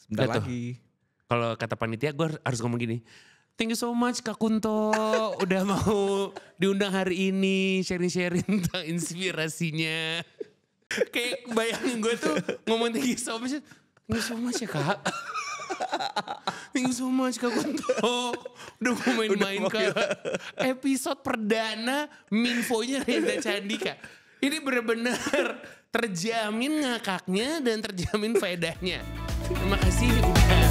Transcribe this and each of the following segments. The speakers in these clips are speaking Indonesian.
Sebentar Udah tuh. lagi. Kalau kata panitia gue harus ngomong gini. Thank you so much Kak Kunto udah mau diundang hari ini sharing-sharing tentang inspirasinya. Kayak bayangin gue tuh ngomong thank you so much. Thank you so much ya Kak. Thank you so much Kak Kunto. Udah mau main-main ke episode perdana Minfonya Reza Candika. Ini benar-benar terjamin ngakaknya dan terjamin faedahnya. Terima kasih udah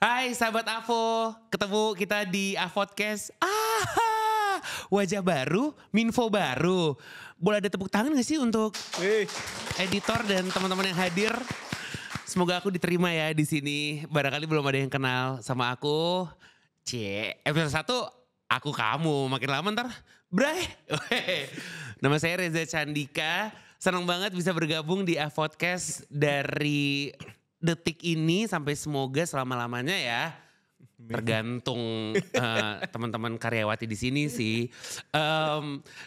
Hai sahabat Avo, ketemu kita di Avodcast. Wajah baru, Minfo baru. Boleh ada tepuk tangan gak sih untuk editor dan teman-teman yang hadir? Semoga aku diterima ya di sini. Barangkali belum ada yang kenal sama aku. Episode 1 aku kamu. Makin lama ntar Bray. Nama saya Reza Candika. Senang banget bisa bergabung di Avodcast dari detik ini sampai semoga selama-lamanya ya. Tergantung teman-teman karyawati di sini sih.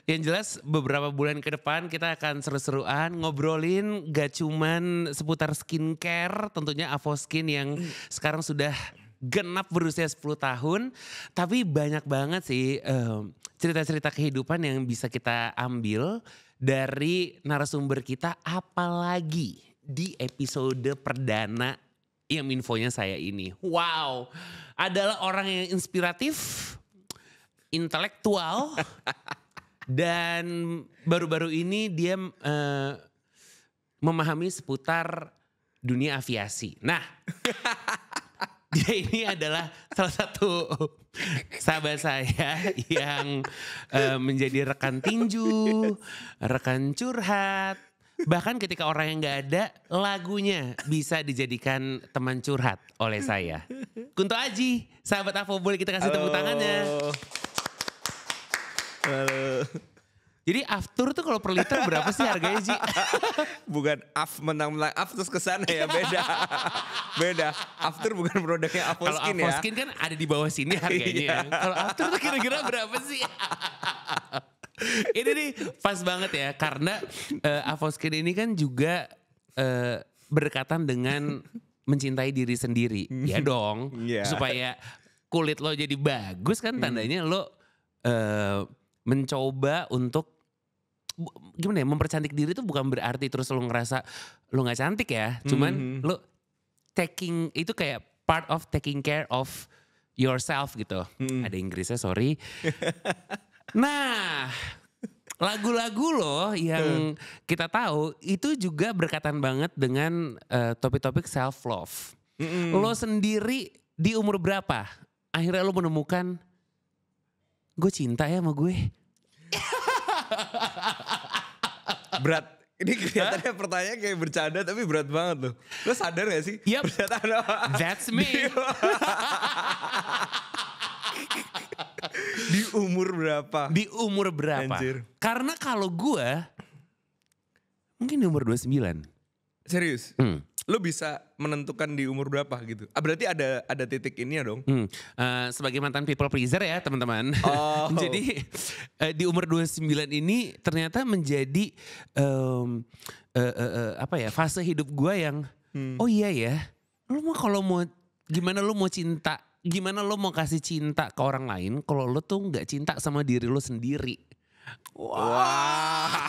Yang jelas beberapa bulan ke depan kita akan seru-seruan ngobrolin gak cuman seputar skincare. Tentunya Avoskin yang sekarang sudah genap berusia 10 tahun. Tapi banyak banget sih cerita-cerita kehidupan yang bisa kita ambil dari narasumber kita, apalagi di episode perdana yang infonya saya ini. Wow, adalah orang yang inspiratif, intelektual, dan baru-baru ini dia memahami seputar dunia aviasi. Nah, dia ini adalah salah satu sahabat saya yang menjadi rekan tinju, rekan curhat. Bahkan ketika orang yang gak ada, lagunya bisa dijadikan teman curhat oleh saya. Kunto Aji, sahabat Avo, boleh kita kasih tepuk tangannya. Halo. Jadi aftur tuh kalau per liter berapa sih harganya Ji? Bukan menang-menang terus kesana ya, beda. Beda. After bukan produknya Kalau Avoskin ya. Avoskin kan ada di bawah sini harganya. Kalau aftur tuh kira-kira berapa sih? Ini nih pas banget ya karena Avoskin ini kan juga berdekatan dengan mencintai diri sendiri. Ya dong, supaya kulit lo jadi bagus kan tandanya lo mencoba untuk gimana ya, mempercantik diri itu bukan berarti terus lo ngerasa lo gak cantik ya. Cuman lo taking, itu kayak part of taking care of yourself gitu. Ada Inggrisnya sorry. Nah, lagu-lagu loh yang kita tahu itu juga berkaitan banget dengan topik-topik self love. Lo sendiri di umur berapa akhirnya lo menemukan gue cinta ya sama gue? Berat. Ini kelihatannya pertanyaan kayak bercanda tapi berat banget loh. Lo sadar gak sih? Yep, that's me. Di umur berapa? Di umur berapa? Anjir. Karena kalau gue mungkin di umur 29. Serius? Lo bisa menentukan di umur berapa gitu? Berarti ada titik ini ya dong? Sebagai mantan people pleaser ya teman-teman. Oh. Jadi di umur 29 ini ternyata menjadi apa ya, fase hidup gue yang oh iya ya. Lo mau kalau mau gimana lo mau cinta? Gimana lo mau kasih cinta ke orang lain kalau lo tuh gak cinta sama diri lo sendiri? Wah.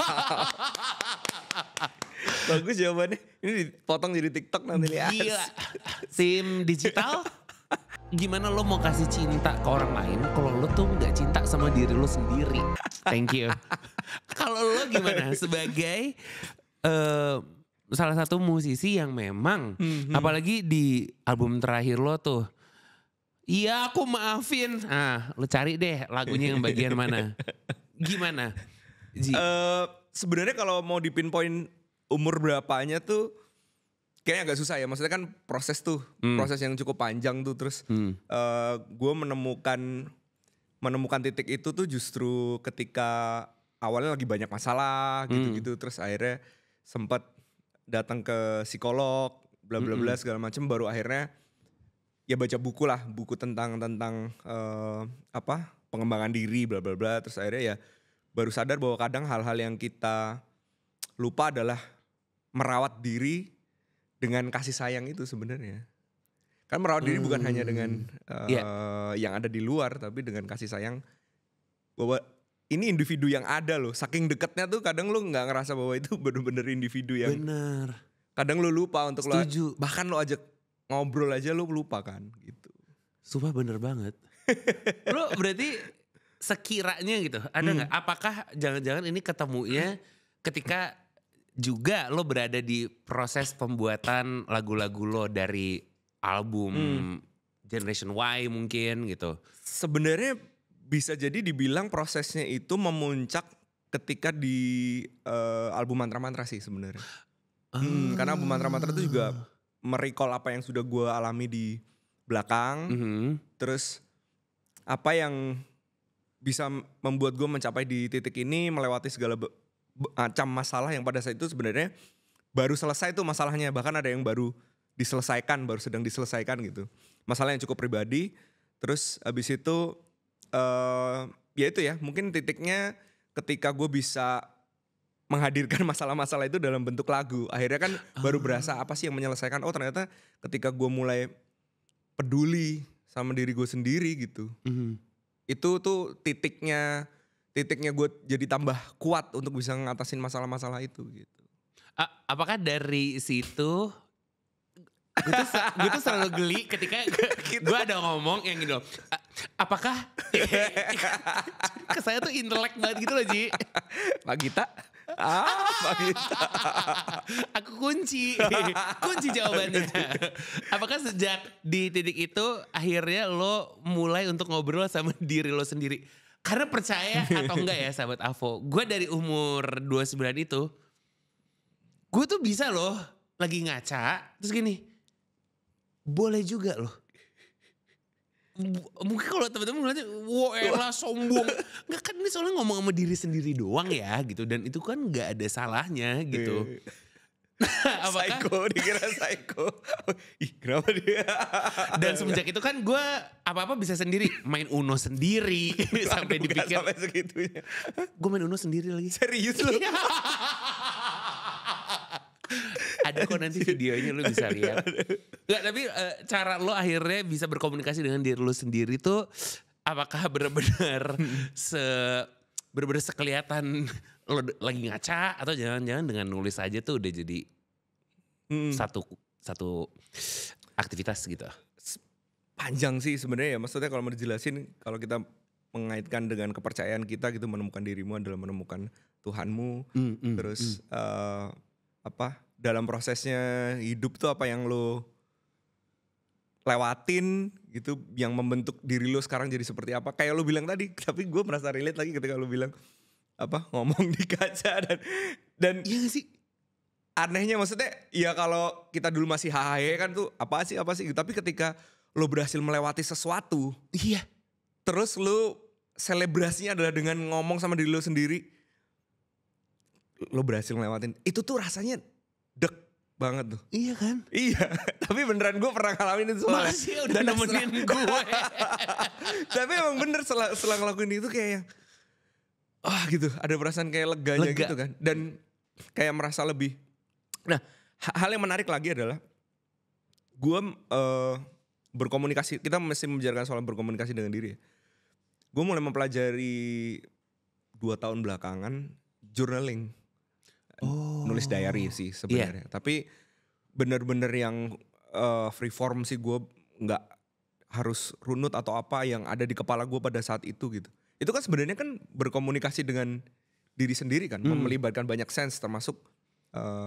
Bagus jawabannya. Ini dipotong jadi TikTok nanti lihat. Gila. Tim digital. Gimana lo mau kasih cinta ke orang lain kalau lo tuh gak cinta sama diri lo sendiri? Thank you. Kalau lo gimana sebagai salah satu musisi yang memang apalagi di album terakhir lo tuh, iya aku maafin. Lo cari deh lagunya yang bagian mana. Gimana Ji? Sebenarnya kalau mau dipinpoint umur berapanya tuh kayaknya agak susah ya. Maksudnya kan proses tuh, proses yang cukup panjang tuh. Terus gue menemukan titik itu tuh justru ketika awalnya lagi banyak masalah gitu-gitu. Terus akhirnya sempat datang ke psikolog, bla bla bla segala macem. Baru akhirnya ya baca buku lah, buku tentang pengembangan diri bla bla bla. Terus akhirnya ya baru sadar bahwa kadang hal-hal yang kita lupa adalah merawat diri dengan kasih sayang itu sebenarnya. Kan merawat diri bukan hanya dengan yang ada di luar, tapi dengan kasih sayang bahwa ini individu yang ada loh. Saking dekatnya tuh kadang lu nggak ngerasa bahwa itu bener-bener individu yang. Bener. Kadang lu lupa untuk Setuju. bahkan lu ajak ngobrol aja lu lupa kan gitu. Sumpah bener banget. Lo berarti sekiranya gitu, ada nggak? Apakah jangan-jangan ini ketemunya ketika juga lo berada di proses pembuatan lagu-lagu lo dari album Generation Y mungkin gitu? Sebenarnya bisa jadi dibilang prosesnya itu memuncak ketika di album Mantra Mantra sih sebenarnya. Karena album Mantra Mantra itu juga merecall apa yang sudah gue alami di belakang. Terus apa yang bisa membuat gue mencapai di titik ini, melewati segala macam masalah yang pada saat itu sebenarnya baru selesai tuh masalahnya. Bahkan ada yang baru sedang diselesaikan gitu. Masalah yang cukup pribadi. Terus abis itu ya itu ya, mungkin titiknya ketika gue bisa menghadirkan masalah-masalah itu dalam bentuk lagu. Akhirnya kan baru berasa apa sih yang menyelesaikan. Oh ternyata ketika gue mulai peduli sama diri gue sendiri gitu. Itu tuh titiknya gue jadi tambah kuat untuk bisa ngatasin masalah-masalah itu gitu. Apakah dari situ gue tuh selalu geli ketika gue ada ngomong yang gitu. Apakah ke saya tuh intelek banget gitu loh Ji. Pak Gita. Pak Gita. Aku kunci jawabannya. Apakah sejak di titik itu akhirnya lo mulai untuk ngobrol sama diri lo sendiri? Karena percaya atau enggak ya sahabat Avo, gue dari umur 29 itu, gue tuh bisa loh lagi ngaca, terus gini, boleh juga loh. Mungkin kalau teman-teman ngeliatnya, wah elah sombong. Enggak kan ini soalnya ngomong sama diri sendiri doang ya gitu. Dan itu kan gak ada salahnya gitu. Apakah? Psycho, dikira psycho. Ih kenapa dia? Dan semenjak itu kan gue apa-apa bisa sendiri. Main Uno sendiri. Sampai dipikir. Sampai segitunya. Gue main Uno sendiri lagi. Serius lu? Ada kok nanti videonya lu bisa lihat. Nggak, tapi cara lo akhirnya bisa berkomunikasi dengan diri lo sendiri tuh apakah benar-benar benar-benar sekelihatan lo lagi ngaca atau jangan-jangan dengan nulis aja tuh udah jadi satu aktivitas gitu? Panjang sih sebenarnya ya, maksudnya kalau mau dijelasin, kalau kita mengaitkan dengan kepercayaan kita gitu, menemukan dirimu adalah menemukan Tuhanmu. Terus dalam prosesnya hidup tuh apa yang lo lewatin gitu, yang membentuk diri lo sekarang jadi seperti apa. Kayak lo bilang tadi, tapi gue merasa relate lagi ketika lo bilang ngomong di kaca dan iya sih. Anehnya maksudnya ya kalau kita dulu masih hahahe kan tuh apa sih tapi ketika lo berhasil melewati sesuatu, iya, terus lo selebrasinya adalah dengan ngomong sama diri lo sendiri, lo berhasil ngelewatin itu tuh rasanya dek banget tuh. Iya kan? Iya, tapi beneran gue pernah ngalamin itu soalnya. Makasih udah nemenin gue. Tapi emang bener setelah ngelakuin itu kayak yang gitu, ada perasaan kayak lega. Gitu kan. Dan kayak merasa lebih. Nah, hal yang menarik lagi adalah gue berkomunikasi, kita mesti membicarakan soal berkomunikasi dengan diri. Gue mulai mempelajari 2 tahun belakangan journaling. Nulis diary sih sebenarnya. Tapi bener-bener yang free form sih, gue gak harus runut atau apa yang ada di kepala gue pada saat itu gitu. Itu kan sebenarnya kan berkomunikasi dengan diri sendiri kan, melibatkan banyak sense termasuk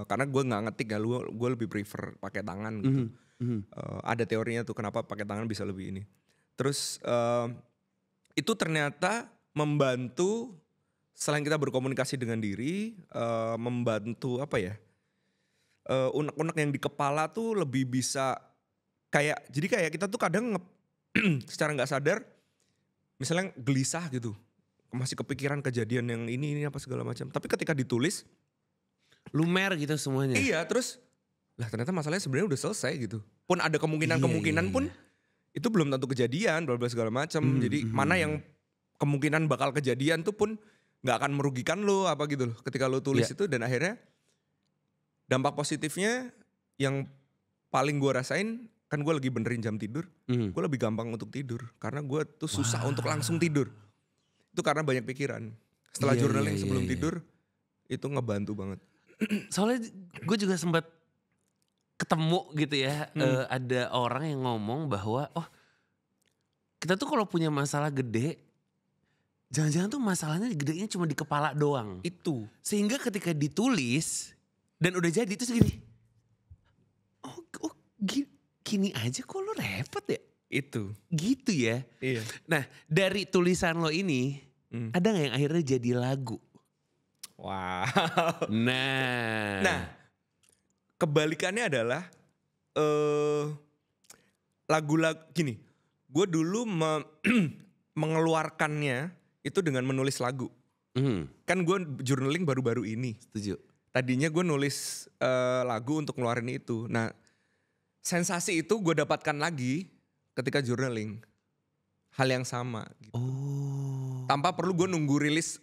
karena gue nggak ngetik ya, gue lebih prefer pakai tangan gitu. Ada teorinya tuh kenapa pakai tangan bisa lebih ini. Terus itu ternyata membantu selain kita berkomunikasi dengan diri, membantu unek-unek yang di kepala tuh lebih bisa jadi kayak kita tuh kadang secara nggak sadar misalnya gelisah gitu, masih kepikiran kejadian yang ini apa segala macam. Tapi ketika ditulis, lumer gitu semuanya. Iya, terus lah ternyata masalahnya sebenarnya udah selesai gitu. Pun ada kemungkinan pun itu belum tentu kejadian, bla bla segala macam. Jadi mana yang kemungkinan bakal kejadian tuh pun nggak akan merugikan lo apa gitu loh. Ketika lo tulis itu dan akhirnya dampak positifnya yang paling gue rasain kan gue lagi benerin jam tidur. Gue lebih gampang untuk tidur karena gue tuh susah untuk langsung tidur. Itu karena banyak pikiran. Setelah journaling sebelum tidur itu ngebantu banget. Soalnya gue juga sempat ketemu gitu ya, ada orang yang ngomong bahwa kita tuh kalau punya masalah gede, jangan-jangan tuh masalahnya gedenya cuma di kepala doang. Itu. Sehingga ketika ditulis dan udah jadi itu segini, gini aja kok lo repot ya? Itu. Gitu ya? Iya. Nah dari tulisan lo ini, ada gak yang akhirnya jadi lagu? Wow. Nah. Kebalikannya adalah lagu-lagu gini. Gue dulu mengeluarkannya itu dengan menulis lagu. Kan gue journaling baru-baru ini. Setuju. Tadinya gue nulis lagu untuk ngeluarin itu. Nah sensasi itu gue dapatkan lagi ketika journaling. Hal yang sama. Gitu. Tanpa perlu gue nunggu rilis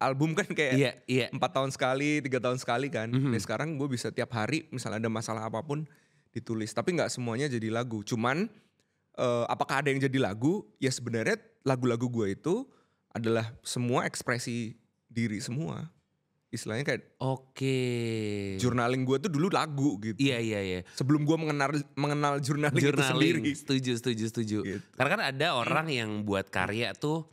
album kan kayak 4 tahun sekali, 3 tahun sekali kan. Nah sekarang gue bisa tiap hari misalnya ada masalah apapun ditulis. Tapi gak semuanya jadi lagu. Cuman apakah ada yang jadi lagu? Ya sebenarnya lagu-lagu gue itu adalah semua ekspresi diri semua. Istilahnya kayak journaling gue tuh dulu lagu gitu. Iya. Sebelum gue mengenal journaling itu sendiri. Setuju. Gitu. Karena kan ada orang yang buat karya tuh,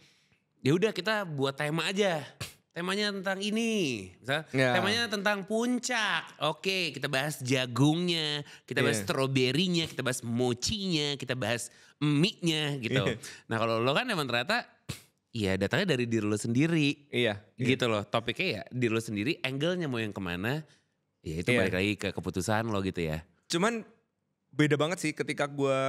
ya udah kita buat tema aja. Temanya tentang ini, temanya tentang puncak. Oke, kita bahas jagungnya, kita bahas stroberinya, kita bahas mochinya, kita bahas mie-nya gitu. Nah kalau lo kan emang ternyata, ya datangnya dari diri lo sendiri. Iya. Gitu loh, topiknya ya diri lo sendiri, angle-nya mau yang kemana, ya itu balik lagi ke keputusan lo gitu ya. Cuman beda banget sih ketika gue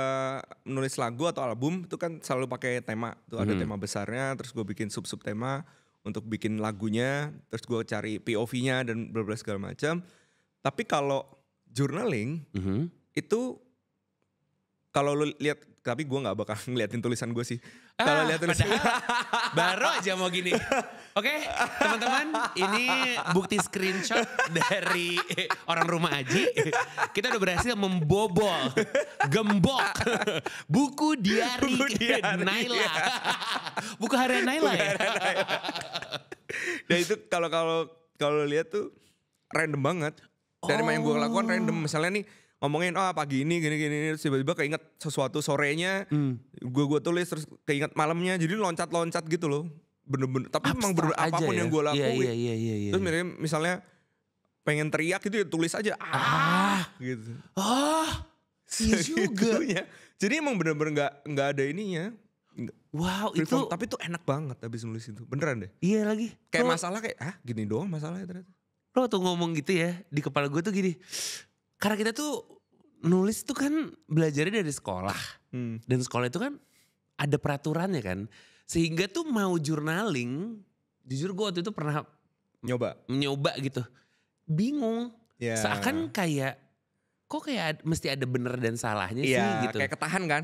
menulis lagu atau album itu kan selalu pakai tema. Tuh ada tema besarnya, terus gue bikin sub-sub tema untuk bikin lagunya, terus gue cari POV-nya dan bla bla segala macam. Tapi kalau journaling itu kalau lu lihat, tapi gue nggak bakal ngeliatin tulisan gue sih. Kalau lihat tulisan baru aja mau gini. Oke, teman-teman, ini bukti screenshot dari orang rumah Aji. Kita udah berhasil membobol, gembok buku diari Naila. Buku harian Naila ya. Dan itu kalau lihat tuh random banget. Dari yang gue lakukan random. Misalnya nih ngomongin pagi ini gini terus tiba-tiba keinget sesuatu sorenya. Gue tulis terus keinget malamnya. Jadi loncat-loncat gitu loh. Bener-bener. Tapi emang bener apapun yang gue lakuin. Iya. Terus misalnya pengen teriak gitu ya tulis aja. Gitu. Iya juga. Jadi emang bener-bener gak ada ininya. Wow itu. Tapi tuh enak banget habis nulis itu. Beneran deh. Iya lagi. Kayak masalah kayak gini doang masalahnya ternyata. Lo tuh ngomong gitu ya. Di kepala gue tuh gini. Karena kita tuh nulis tuh kan belajarnya dari sekolah. Dan sekolah itu kan ada peraturannya kan. Sehingga tuh mau journaling. Jujur gue waktu itu pernah nyoba gitu. Bingung. Seakan kayak kok kayak mesti ada bener dan salahnya sih gitu. Kayak ketahan kan.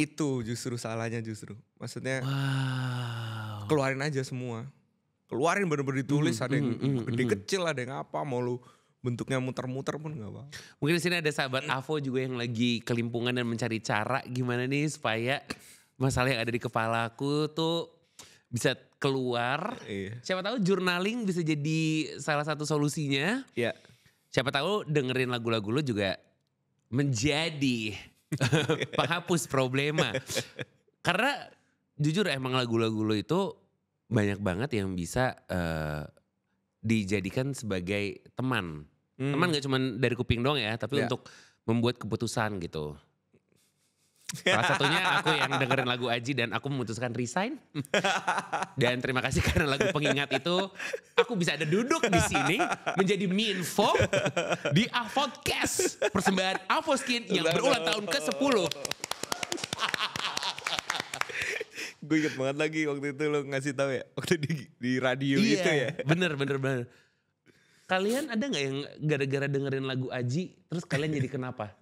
Itu justru salahnya justru. Maksudnya keluarin aja semua. Keluarin bener-bener ditulis. Ada yang gede kecil, ada yang apa. Mau lu bentuknya muter-muter pun gak apa. Mungkin di sini ada sahabat Avo juga yang lagi kelimpungan dan mencari cara gimana nih supaya masalah yang ada di kepalaku tuh bisa keluar. Siapa tahu journaling bisa jadi salah satu solusinya. Siapa tahu dengerin lagu-lagu lo juga menjadi penghapus problema. Karena jujur emang lagu-lagu lo itu banyak banget yang bisa dijadikan sebagai teman. Teman gak cuma dari kuping doang ya, tapi untuk membuat keputusan gitu. Salah satunya aku yang dengerin lagu Aji dan aku memutuskan resign. Dan terima kasih karena lagu pengingat itu aku bisa ada duduk di sini menjadi Minfo di Avodcast. Persembahan Avoskin yang berulang tahun ke-10. Gue inget banget lagi waktu itu lo ngasih tahu ya, waktu di radio itu ya. Bener. Kalian ada gak yang gara-gara dengerin lagu Aji terus kalian jadi kenapa?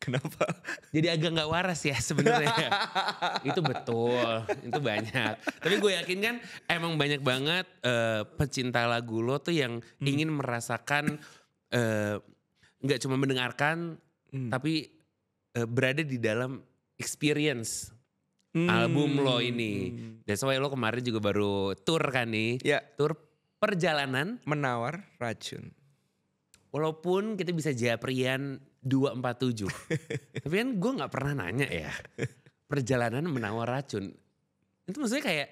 Kenapa? Jadi agak nggak waras ya sebenarnya. Itu betul, itu banyak. Tapi gue yakin kan emang banyak banget pecinta lagu lo tuh yang ingin merasakan nggak cuma mendengarkan, tapi berada di dalam experience album lo ini. That's why lo kemarin juga baru tour kan nih, Ya. tour perjalanan Menawar Racun. Walaupun kita bisa Japrian 247. Tapi kan gue gak pernah nanya ya. Perjalanan menawar racun. Itu maksudnya kayak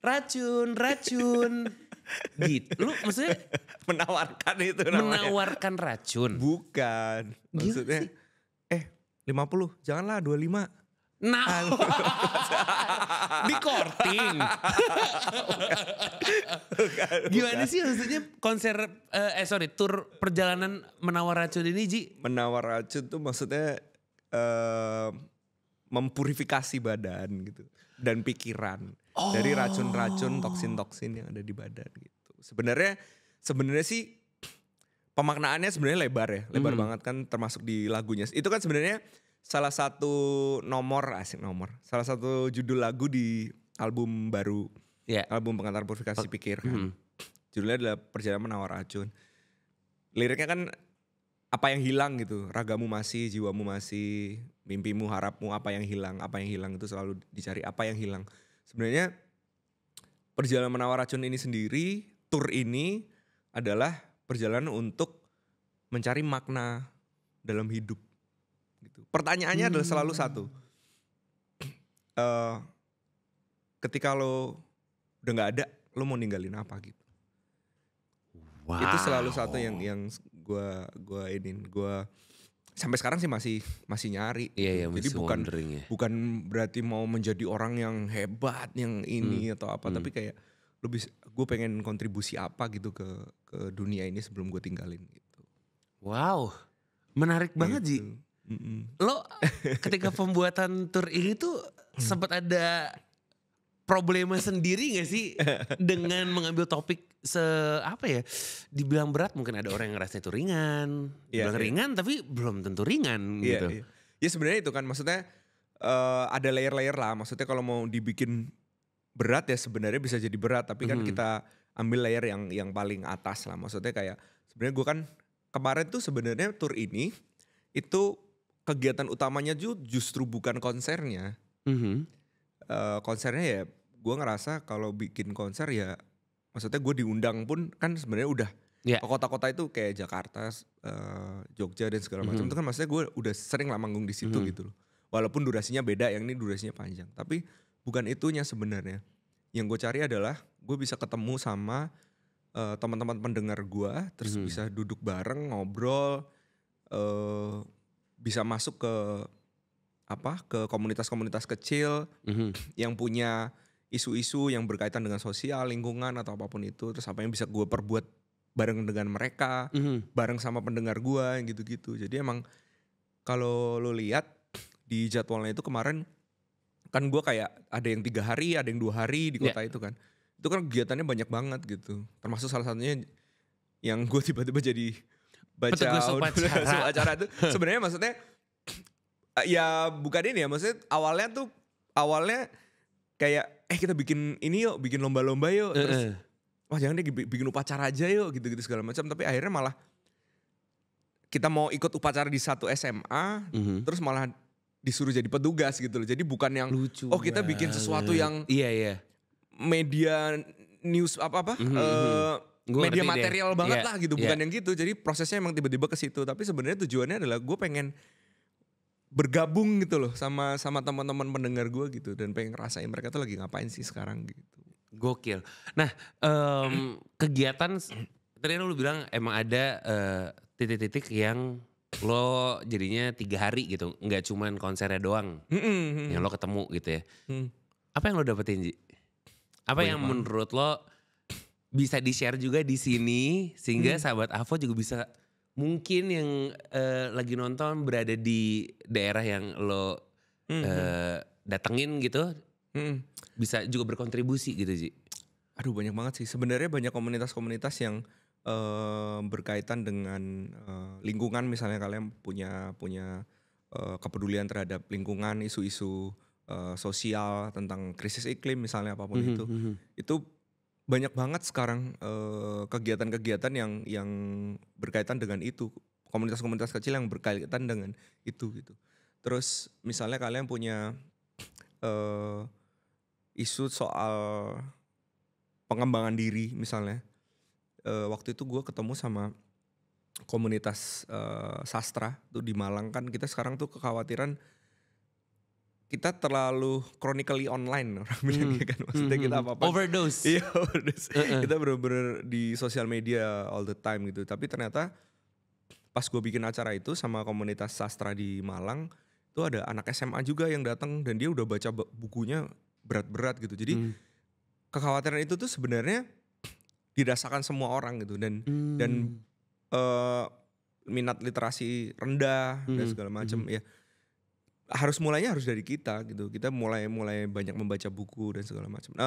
racun. Gitu. Lu maksudnya Menawarkan itu namanya. menawarkan racun. Bukan. Maksudnya 50, janganlah 25. Nah. Di korting. Gimana sih maksudnya konser, tour perjalanan menawar racun ini Ji? Menawar racun tuh maksudnya mempurifikasi badan gitu. Dan pikiran. Dari racun-racun, toksin-toksin yang ada di badan gitu. Sebenarnya sih pemaknaannya sebenarnya lebar ya. Lebar banget kan termasuk di lagunya. Itu kan sebenarnya salah satu salah satu judul lagu di album baru, album Pengantar Purifikasi Pikir kan. Judulnya adalah Perjalanan Menawar Racun. Liriknya kan apa yang hilang gitu, ragamu masih, jiwamu masih, mimpimu, harapmu, apa yang hilang itu selalu dicari, apa yang hilang. Sebenarnya Perjalanan Menawar Racun ini sendiri, tour ini adalah perjalanan untuk mencari makna dalam hidup. Gitu. Pertanyaannya adalah selalu satu. Ketika lo udah gak ada, lo mau ninggalin apa gitu. Wow. Itu selalu satu yang gue sampai sekarang sih masih nyari. Iya, Jadi bukan berarti mau menjadi orang yang hebat, yang ini atau apa, tapi kayak gue pengen kontribusi apa gitu ke dunia ini sebelum gue tinggalin gitu. Wow, menarik banget Ji. Lo ketika pembuatan tour ini tuh sempat ada problema sendiri gak sih dengan mengambil topik dibilang berat, mungkin ada orang yang ngerasa itu ringan, dibilang ringan tapi belum tentu ringan gitu. Ya sebenarnya itu kan maksudnya ada layer-layer lah, maksudnya kalau mau dibikin berat ya sebenarnya bisa jadi berat, tapi kan kita ambil layer yang paling atas lah, maksudnya kayak sebenarnya gue kan kemarin tuh sebenarnya tour ini itu kegiatan utamanya justru bukan konsernya. Konsernya ya gue ngerasa kalau bikin konser ya maksudnya gue diundang pun kan sebenarnya udah ke kota-kota itu kayak Jakarta, Jogja dan segala macam itu kan maksudnya gue udah sering lah manggung di situ gitu loh. Walaupun durasinya beda, yang ini durasinya panjang. Tapi bukan itunya sebenarnya. Yang gue cari adalah gue bisa ketemu sama teman-teman pendengar gue, terus bisa duduk bareng ngobrol, bisa masuk ke komunitas-komunitas kecil yang punya isu-isu yang berkaitan dengan sosial, lingkungan atau apapun itu. Terus apa yang bisa gue perbuat bareng dengan mereka, bareng sama pendengar gue gitu-gitu. Jadi emang kalau lo lihat di jadwalnya itu kemarin kan gue kayak ada yang 3 hari, ada yang 2 hari di kota itu kan. Itu kan kegiatannya banyak banget gitu. Termasuk salah satunya yang gue tiba-tiba jadi baca acara itu. Sebenarnya maksudnya ya bukan ini ya, maksudnya awalnya kayak kita bikin ini yuk, bikin lomba-lomba yuk, terus wah jangan deh bikin upacara aja yuk gitu-gitu segala macam, tapi akhirnya malah kita mau ikut upacara di satu SMA, terus malah disuruh jadi petugas gitu loh. Jadi bukan yang lucu kita bikin sesuatu yang media news media material banget lah gitu, bukan yang gitu. Jadi prosesnya emang tiba-tiba ke situ, tapi sebenarnya tujuannya adalah gue pengen bergabung gitu loh sama teman-teman pendengar gue gitu, dan pengen ngerasain mereka tuh lagi ngapain sih sekarang gitu. Gokil. Nah, kegiatan tadi lu bilang emang ada titik-titik yang lo jadinya 3 hari gitu, nggak cuman konsernya doang yang lo ketemu gitu ya. Apa yang lo dapetin Ji? Apa yang menurut lo bisa di-share juga di sini sehingga sahabat Avo juga bisa, mungkin yang lagi nonton berada di daerah yang lo datengin gitu, bisa juga berkontribusi gitu Ji? Aduh banyak banget sih. Sebenarnya banyak komunitas-komunitas yang berkaitan dengan lingkungan, misalnya kalian punya kepedulian terhadap lingkungan, isu-isu sosial tentang krisis iklim misalnya apapun itu banyak banget sekarang kegiatan-kegiatan yang berkaitan dengan itu, komunitas-komunitas kecil yang berkaitan dengan itu gitu. Terus misalnya kalian punya isu soal pengembangan diri misalnya, waktu itu gue ketemu sama komunitas sastra tuh di Malang kan. Kita sekarang tuh kekhawatiran kita terlalu chronically online orang bilang kan, maksudnya kita apa-apa overdose. Iya, overdose. Kita bener-bener di sosial media all the time gitu. Tapi ternyata pas gue bikin acara itu sama komunitas sastra di Malang, itu ada anak SMA juga yang datang dan dia udah baca bukunya berat-berat gitu. Jadi kekhawatiran itu tuh sebenarnya dirasakan semua orang gitu, dan minat literasi rendah dan segala macam ya. Mulainya harus dari kita gitu. Kita mulai banyak membaca buku dan segala macam.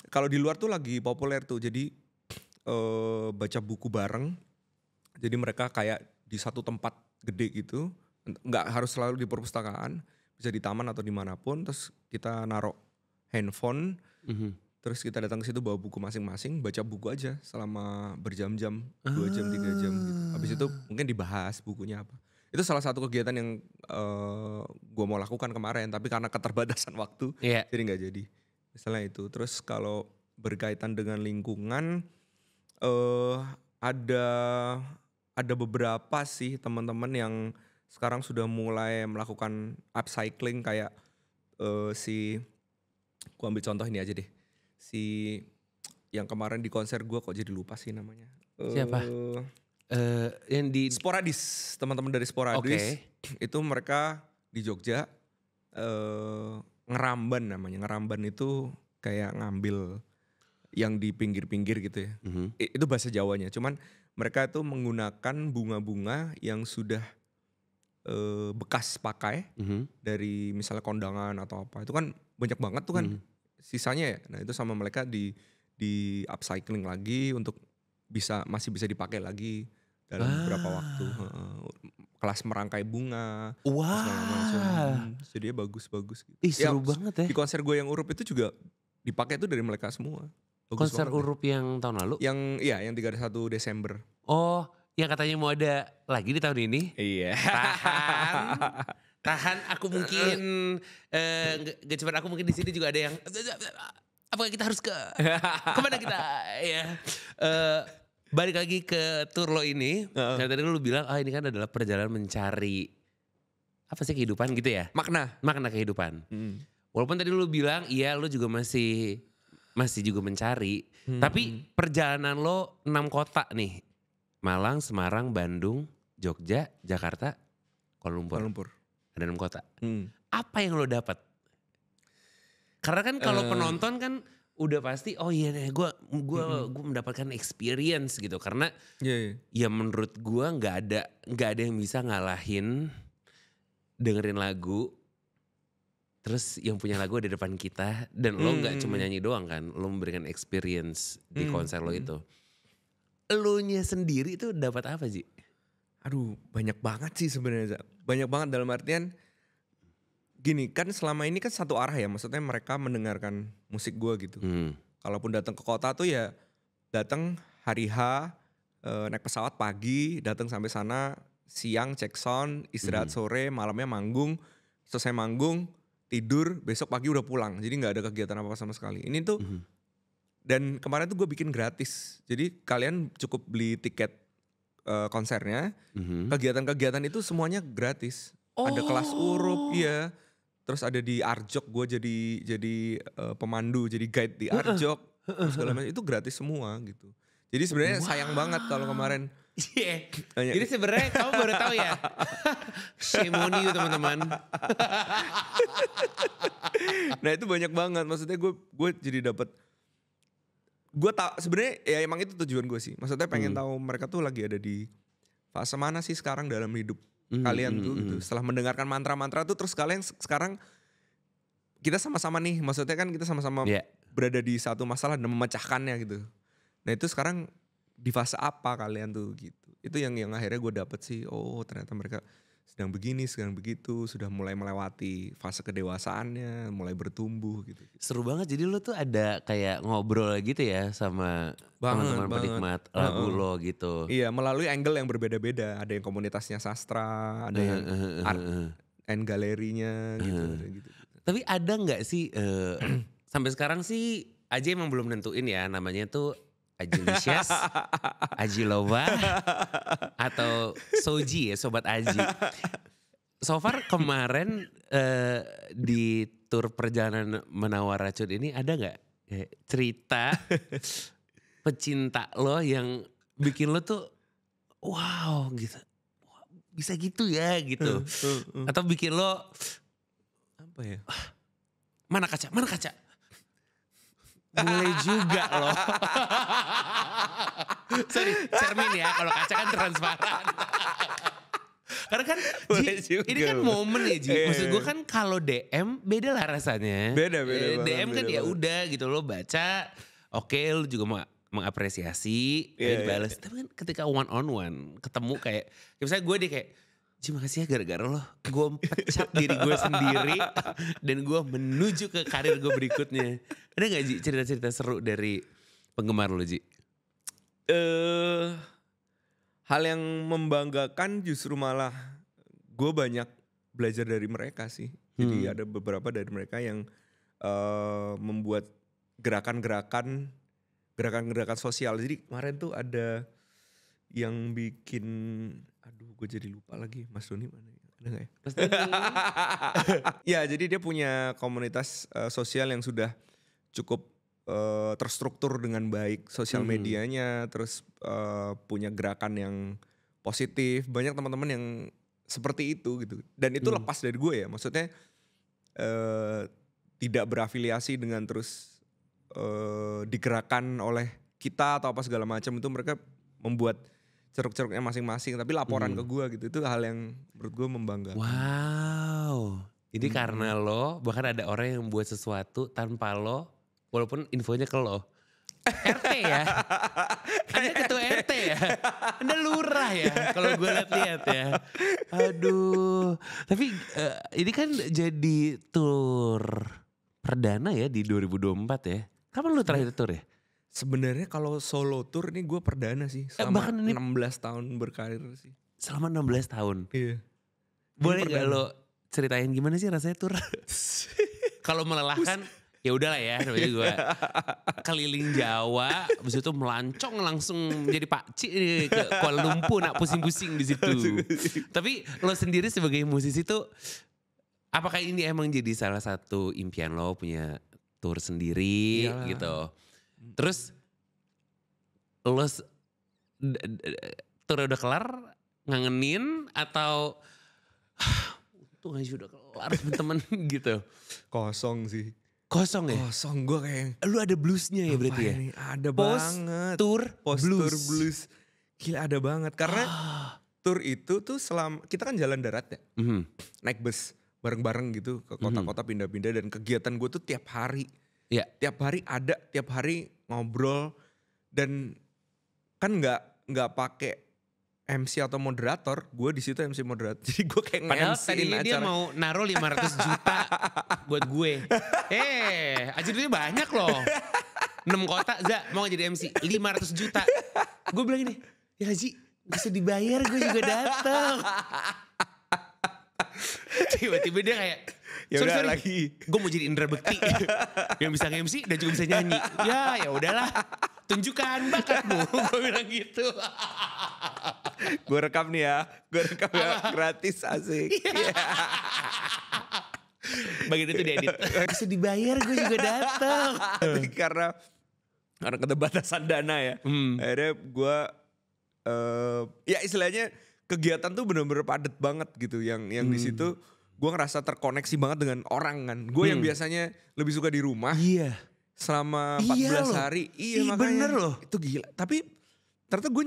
Kalau di luar tuh lagi populer tuh, jadi baca buku bareng. Jadi mereka kayak di satu tempat gede gitu, nggak harus selalu di perpustakaan, bisa di taman atau dimanapun. Terus kita naruh handphone, terus kita datang ke situ bawa buku masing-masing, baca buku aja selama berjam-jam, 2 jam 3 jam gitu. Habis itu mungkin dibahas bukunya apa. Itu salah satu kegiatan yang gue mau lakukan kemarin, tapi karena keterbatasan waktu jadi nggak jadi. Misalnya itu. Terus kalau berkaitan dengan lingkungan, ada beberapa sih teman-teman yang sekarang sudah mulai melakukan upcycling, kayak gue ambil contoh ini aja deh, si yang kemarin di konser gue, kok jadi lupa sih namanya. Siapa? Yang di Sporadis, teman-teman dari Sporadis. Itu mereka di Jogja, ngeramban namanya. Ngeramban itu kayak ngambil yang di pinggir-pinggir gitu ya. Itu bahasa Jawanya. Cuman mereka itu menggunakan bunga-bunga yang sudah bekas pakai dari misalnya kondangan atau apa. Itu kan banyak banget tuh kan sisanya ya. Nah itu sama mereka di upcycling lagi untuk masih bisa dipakai lagi dalam beberapa waktu. Kelas merangkai bunga, segala macam. Jadi bagus-bagus gitu. Seru banget ya. Di konser gue yang Urup itu juga dipakai itu dari mereka semua. Bagus konser Urup yang tahun lalu? Yang 31 Desember. Oh, yang katanya mau ada lagi di tahun ini? Iya. Tahan, aku mungkin gak cuma aku, mungkin di sini juga ada yang apakah kita harus kemana kita ya. Balik lagi ke tour lo ini. Tadi lu bilang ini kan adalah perjalanan mencari apa sih kehidupan gitu ya? Makna kehidupan. Walaupun tadi lu bilang iya lu juga masih juga mencari. Tapi perjalanan lo 6 kota nih. Malang, Semarang, Bandung, Jogja, Jakarta, Kuala Lumpur. Ada 6 kota. Apa yang lo dapat? Karena kan kalau penonton kan udah pasti gue mendapatkan experience gitu. Karena ya menurut gue nggak ada yang bisa ngalahin dengerin lagu. Terus yang punya lagu di depan kita, dan lo nggak cuma nyanyi doang kan, lo memberikan experience di konser lo itu. Elunya sendiri itu dapat apa sih? Aduh, banyak banget sih sebenarnya. Banyak banget dalam artian gini, kan selama ini kan satu arah ya, maksudnya mereka mendengarkan musik gue gitu. Kalaupun datang ke kota tuh ya datang hari H, naik pesawat pagi, datang sampai sana siang cek sound, istirahat sore, malamnya manggung, selesai manggung tidur, besok pagi udah pulang. Jadi gak ada kegiatan apa-apa sama sekali. Ini tuh, dan kemarin tuh gue bikin gratis. Jadi kalian cukup beli tiket konsernya, kegiatan-kegiatan itu semuanya gratis. Ada kelas Urup, iya. Terus ada di Arjok, gue jadi pemandu, jadi guide di Arjok. Segala macam itu gratis semua gitu. Jadi sebenarnya sayang banget kalau kemarin. Jadi sebenarnya kamu baru tahu ya. Shame on you teman-teman. Nah itu banyak banget, maksudnya gue jadi dapat. Gue tahu sebenarnya ya emang itu tujuan gue sih. Maksudnya pengen tahu mereka tuh lagi ada di fase mana sih sekarang dalam hidup kalian tuh gitu. Setelah mendengarkan mantra-mantra tuh, terus kalian sekarang kita sama-sama nih, maksudnya kan kita sama-sama berada di satu masalah dan memecahkannya gitu. Nah itu sekarang di fase apa kalian tuh gitu. Itu yang akhirnya gue dapet sih, oh ternyata mereka sedang begini, sedang begitu, sudah mulai melewati fase kedewasaannya, mulai bertumbuh gitu. Seru banget, jadi lo tuh ada kayak ngobrol gitu ya sama teman-teman penikmat lagu lo gitu. Iya, melalui angle yang berbeda-beda. Ada yang komunitasnya sastra, ada yang art and galerinya gitu. Tapi ada gak sih, sampai sekarang sih Aji emang belum nentuin ya namanya tuh Ajilicious, Ajilova, atau Soji ya Sobat Aji. So far kemarin di tur perjalanan menawar racun ini ada gak cerita pecinta lo yang bikin lo tuh wow gitu. Bisa gitu ya gitu. Atau bikin lo apa ya? Mana kaca? Boleh juga loh. Sorry, cermin ya. Kalau kaca kan transparan. Karena kan Ji, ini kan momen ya Ji. Maksud gue kan kalau DM beda lah rasanya. Beda. DM kan ya udah gitu lo baca. Oke, lo juga mengapresiasi. Dibalas. Tapi kan ketika one on one ketemu kayak misalnya gue deh kayak Ji makasih ya gara-gara lo gue pecat diri gue sendiri dan gue menuju ke karir gue berikutnya. Ada gak Ji cerita-cerita seru dari penggemar lo Ji? Hal yang membanggakan justru malah gue banyak belajar dari mereka sih. Jadi ada beberapa dari mereka yang membuat gerakan-gerakan sosial. Jadi kemarin tuh ada yang bikin, aduh gue jadi lupa lagi, Mas Doni mana ya? Ada gak ya? Mas Doni. Ya jadi dia punya komunitas sosial yang sudah cukup terstruktur dengan baik sosial medianya, terus punya gerakan yang positif, banyak teman-teman yang seperti itu gitu. Dan itu lepas dari gue ya, maksudnya tidak berafiliasi dengan terus digerakkan oleh kita atau apa segala macam, itu mereka membuat ceruk-ceruknya masing-masing, tapi laporan ke gue gitu, itu hal yang menurut gue membanggakan. Wow, jadi karena lo, bahkan ada orang yang buat sesuatu tanpa lo, walaupun infonya ke lo. RT ya, Anda ketua RT ya, Anda lurah ya, kalau gue lihat-lihat ya. Aduh, tapi ini kan jadi tour perdana ya di 2024 ya. Kapan lo terakhir tour ya? Sebenarnya kalau solo tour ini gue perdana sih, selama 16 tahun berkarir sih. Selama 16 tahun? Iya. Boleh gak lo ceritain gimana sih rasanya tour? Kalau melelahkan ya udahlah ya, namanya gue keliling Jawa, habis itu melancong langsung jadi pakcik ke Kuala Lumpur, nak pusing-pusing di situ. Tapi lo sendiri sebagai musisi tuh, apakah ini emang jadi salah satu impian lo punya tour sendiri gitu? Terus lo tour udah kelar ngangenin atau tuh aja udah kelar temen-temen gitu? Kosong sih. Kosong ya? Kosong, gue kayak. Lu ada bluesnya ya berarti ya? Ini? Ada banget. Post tour blues. Gila ada banget. Karena tour itu tuh kita kan jalan darat ya. Naik bus bareng-bareng gitu ke kota-kota pindah-pindah. Dan kegiatan gue tuh tiap hari. Ya. Tiap hari ada, tiap hari ngobrol. Dan kan gak pakai MC atau moderator, gue di situ MC moderator. Jadi gue kayak padahal nge-MC-in tadinya acara. dia mau naruh 500 juta buat gue. Aja duitnya banyak loh. 6 kota, mau jadi MC 500 juta. Gue bilang gini, ya Haji bisa dibayar gue juga datang. Tiba-tiba dia kayak, sorry, lagi. Gue mau jadi Indra Bekti yang bisa nge-MC dan juga bisa nyanyi. Ya udahlah, tunjukkan bakatmu. Gue bilang gitu. Gue rekam nih ya, gratis asik. Bagian itu diedit. Bisa dibayar gue juga datang. karena keterbatasan dana ya. Akhirnya gue, ya istilahnya kegiatan tuh bener-bener padet banget gitu. Yang di situ gue ngerasa terkoneksi banget dengan orang kan. Gue yang biasanya lebih suka di rumah. Iya. Selama 14 hari. Iya makanya. Bener loh. Itu gila. Tapi ternyata gue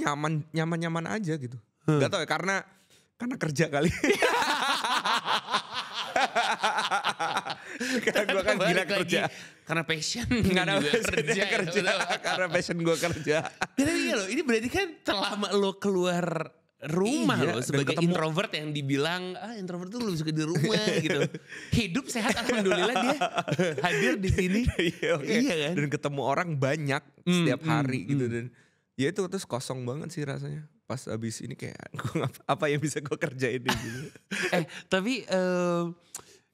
nyaman aja gitu. Gak tau ya karena kerja kali. Karena gue kan gila kerja. Karena passion. Karena kerja. Karena passion gue kerja. Tapi iya loh, ini berarti kan selama lo keluar rumah Iya, loh dan sebagai ketemu- introvert yang dibilang introvert tuh lebih suka di rumah gitu. Hidup sehat alhamdulillah dia hadir di sini. Iya, oke. Iya kan? Dan ketemu orang banyak setiap hari gitu. mm. Dan ya itu terus kosong banget sih rasanya. Pas abis ini kayak apa yang bisa gue kerjain gitu. Tapi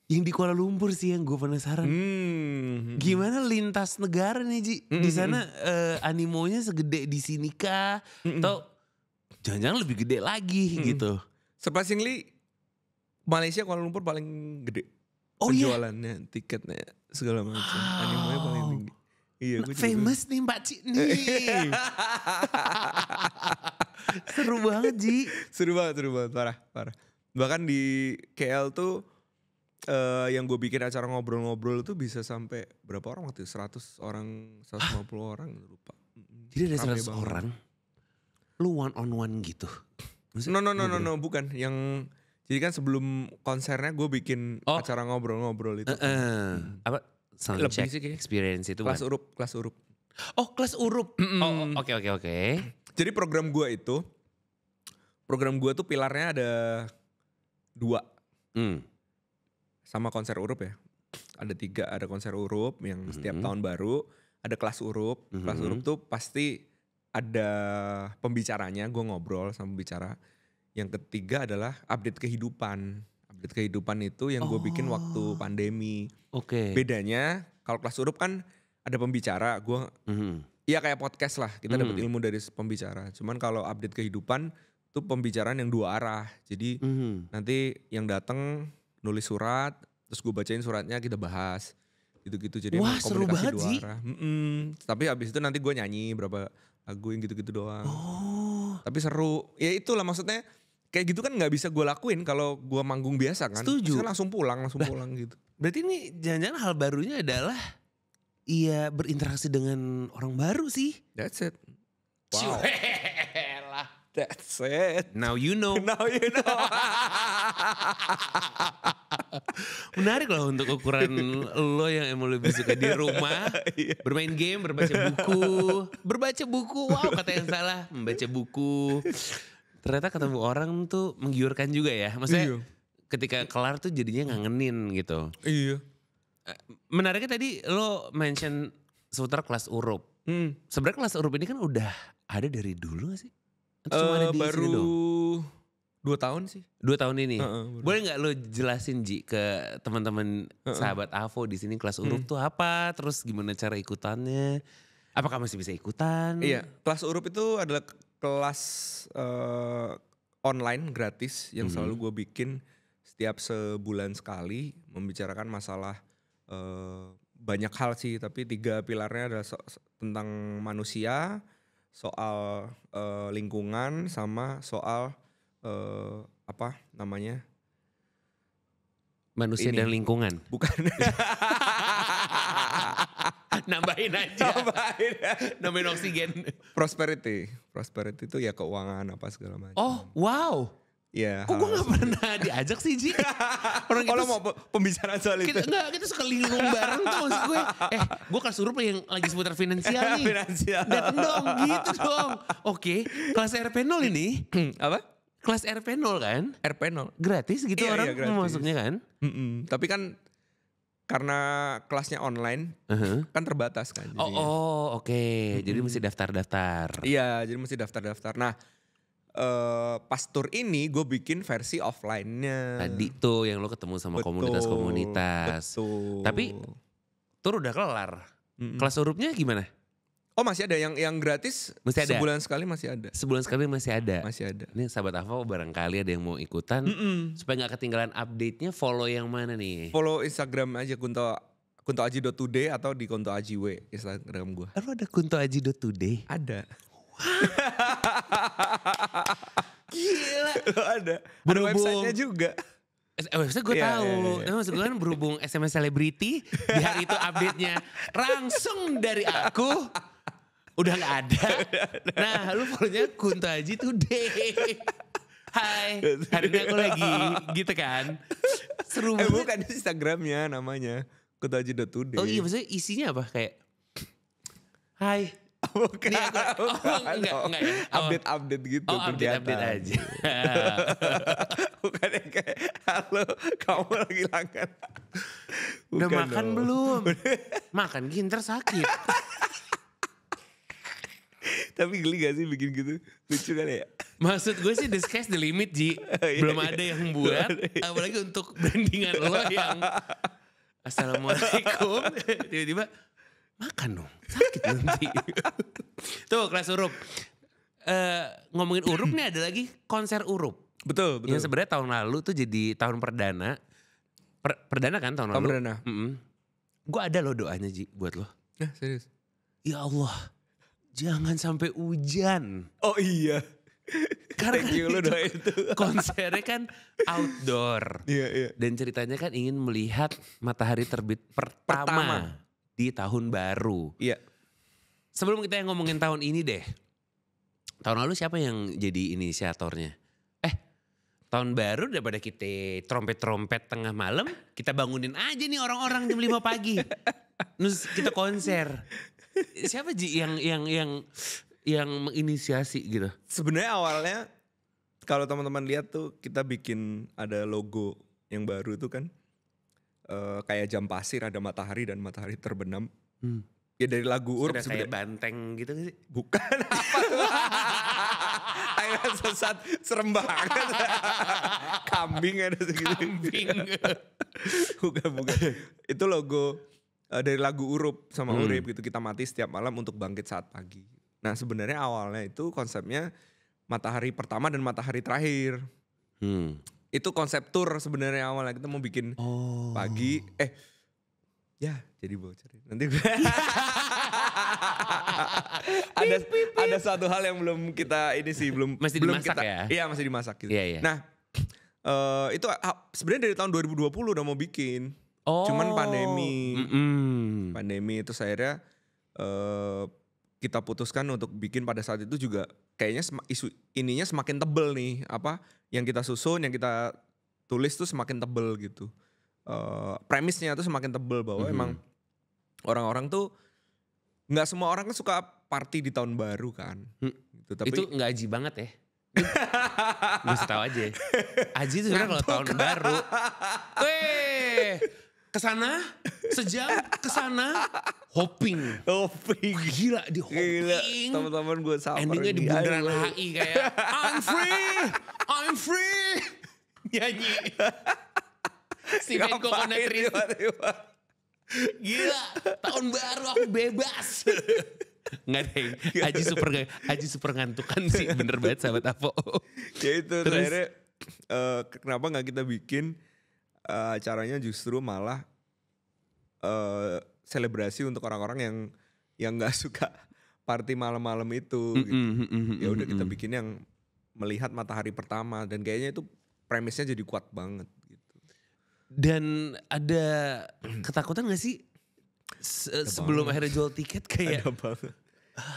yang di Kuala Lumpur sih yang gue penasaran. Gimana lintas negara nih Ji? Di sana animonya segede di sini kah? Atau jangan-jangan lebih gede lagi gitu? Surprisingly Malaysia Kuala Lumpur paling gede. Oh iya? Penjualannya, tiketnya segala macam. Animonya paling tinggi. Iya, gue juga. Famous nih Mbak Ci nih. Seru banget Ji. Seru banget, parah. Bahkan di KL tuh yang gue bikin acara ngobrol-ngobrol tuh bisa sampai berapa orang waktu itu? 100 orang, 150 orang lupa. Jadi ada Rame 100 banget. orang. Lu one on one gitu? No, bukan. Jadi kan sebelum konsernya gue bikin acara ngobrol-ngobrol itu. Apa? Lebih Soundcheck sih kayaknya. experience itu Kelas bukan? kelas urup. Oh kelas urup. Oh oke. Jadi program gue tuh pilarnya ada 2. Sama konser urup ya. Ada 3, ada konser urup yang setiap tahun baru. Ada kelas urup. Kelas urup tuh pasti ada pembicaranya, gue ngobrol sama pembicara. Yang ketiga adalah update kehidupan. Update kehidupan itu yang gue bikin waktu pandemi. Oke. Bedanya kalau kelas urup kan ada pembicara, gue iya kayak podcast lah, kita dapat ilmu dari pembicara. Cuman kalau update kehidupan tuh pembicaraan yang 2 arah. Jadi nanti yang datang nulis surat, terus gue bacain suratnya, kita bahas. Gitu-gitu, jadi Wah, emang seru komunikasi banget 2 sih. arah. Tapi abis itu nanti gue nyanyi berapa lagu yang gitu-gitu doang. Tapi seru, ya itulah maksudnya. Kayak gitu kan gak bisa gue lakuin kalau gue manggung biasa kan. Setuju. Kan langsung pulang gitu. Berarti ini jangan-jangan hal barunya adalah iya berinteraksi dengan orang baru sih. That's it. Wow. Cuelah. That's it. Now you know. Now you know. Menarik loh untuk ukuran lo yang emang lebih suka di rumah. Bermain game, Berbaca buku, wow kata yang salah. Membaca buku. Ternyata ketemu orang tuh menggiurkan juga ya. Maksudnya ketika kelar tuh jadinya ngangenin gitu. Iya. Menariknya tadi lo mention seputar kelas urup. Sebenarnya kelas urup ini kan udah ada dari dulu gak sih? Atau cuma ada di Baru sini doang? 2 tahun sih. 2 tahun ini. Baru. Boleh nggak lo jelasin Ji ke teman-teman sahabat Avo di sini kelas urup tuh apa? Terus gimana cara ikutannya? Apakah masih bisa ikutan? Iya, kelas urup itu adalah kelas online gratis yang selalu gue bikin setiap sebulan sekali, membicarakan masalah banyak hal sih, tapi 3 pilarnya adalah tentang manusia, soal lingkungan, sama soal apa namanya? Manusia Ini. dan lingkungan. Bukan. Nambahin aja. Nambahin oksigen. Prosperity itu ya keuangan apa segala macam. Oh wow. Iya. Kok gue gak pernah diajak sih Ji? Orang Kalau kita, mau pembicaraan soal itu. kita suka linglung bareng tuh maksud gue. Gue kelas urup yang lagi seputar finansial nih. Finansial. Dateng dong gitu dong. Oke, kelas RP0 ini. Apa? Kelas RP0 kan? RP0. Gratis gitu Iya, orang iya, gratis. masuknya kan? Tapi kan karena kelasnya online kan terbatas kan. jadinya. Oke. Jadi mesti daftar-daftar. Iya, jadi mesti daftar-daftar. Nah, pas tour ini gue bikin versi offline-nya. Tadi tuh yang lo ketemu sama komunitas-komunitas. Betul. Tapi tour udah kelar. Kelas urupnya gimana? Oh masih ada yang gratis. Masih ada? Sebulan sekali masih ada. Sebulan sekali masih ada. Masih ada. Ini sahabat Avo barangkali ada yang mau ikutan. Supaya gak ketinggalan update-nya follow yang mana nih? Follow Instagram aja kuntoaji.today atau di kuntoajiw Instagram gue. Lo ada kuntoaji.today? Ada. Gila. Ada. Ada Berhubung- websitenya juga. Website gue Iya, tahu. iya, iya. Nah, maksud gue kan berhubung SMS selebriti di hari itu update-nya langsung dari aku udah gak ada. Nah, lu follow-nya Kunto Aji Today. Hai, hari ini aku lagi gitu kan. Seru banget. Bukan Instagramnya namanya kuntoaji.today. Oh iya, maksudnya isinya apa kayak hai. Bukan. Enggak ya. Update gitu. Oh, update aja. Bukan yang kayak, halo kamu lagi langgan. Udah makan belum? Makan ginter sakit. Tapi geli gak sih bikin gitu? Lucu kan ya? Maksud gue sih the sky's the limit, Ji. Belum ada yang buat. Apalagi untuk brandingan lo yang Assalamualaikum. Tiba-tiba makan dong. Sakit nanti. Tuh kelas Urup. Ngomongin Urup nih ada lagi konser Urup. Betul. Yang sebenarnya tahun lalu tuh jadi tahun perdana. Perdana kan tahun lalu? Perdana. Gue ada loh doanya, Ji, buat lo. Nah, serius? Ya Allah. Jangan sampai hujan. Oh iya. Karena Thank you lo doain itu. Konsernya kan outdoor. Iya. Dan ceritanya kan ingin melihat matahari terbit pertama di tahun baru. Iya. Sebelum kita yang ngomongin tahun ini deh. Tahun lalu siapa yang jadi inisiatornya? Tahun baru daripada kita trompet-trompet tengah malam. Kita bangunin aja nih orang-orang jam 5 pagi. Terus kita konser. Siapa Ji yang menginisiasi gitu? Sebenarnya awalnya kalau teman-teman lihat tuh kita bikin ada logo yang baru tuh kan kayak jam pasir, ada matahari dan matahari terbenam. Ya dari lagu Urup sebenarnya. Kayak banteng gitu sih? Bukan apa tuh. Ayo sesat serem banget. Kambing ada segitu. Kambing. Bukan. Itu logo dari lagu Urup sama Urip gitu. Kita mati setiap malam untuk bangkit saat pagi. Nah sebenarnya awalnya itu konsepnya matahari pertama dan matahari terakhir. Itu konsep tour sebenarnya awalnya. Kita mau bikin pagi. Ya jadi bocor. Nanti ada suatu hal yang belum kita ini sih. Masih belum dimasak kita, ya? Iya masih dimasak gitu. Iya. Nah itu sebenarnya dari tahun 2020 udah mau bikin. Cuman pandemi itu akhirnya kita putuskan untuk bikin pada saat itu juga kayaknya isu ininya semakin tebel nih, apa yang kita susun, yang kita tulis tuh semakin tebel gitu. Premisnya tuh semakin tebel bahwa emang orang-orang tuh nggak semua orang kan suka party di tahun baru kan. Gitu. Tapi itu nggak Aji banget ya. Gue tahu aja. Aji itu sebenarnya kalau tahun baru. Kesana sejam kesana hopping. Gila di hopping. Teman-teman gue sama. Endingnya di bundaran HI kayak I'm free. Nyanyi. Steven Coconut Tree. Gila, tahun baru aku bebas. Nggak deh, Aji super ngantukan sih, bener banget sahabat Avo. Ya itu akhirnya kenapa gak kita bikin acaranya justru malah selebrasi untuk orang-orang yang gak suka party malam-malam itu gitu. Ya udah kita bikin yang melihat matahari pertama dan kayaknya itu premisnya jadi kuat banget. Dan ada ketakutan gak sih sebelum akhirnya jual tiket kayak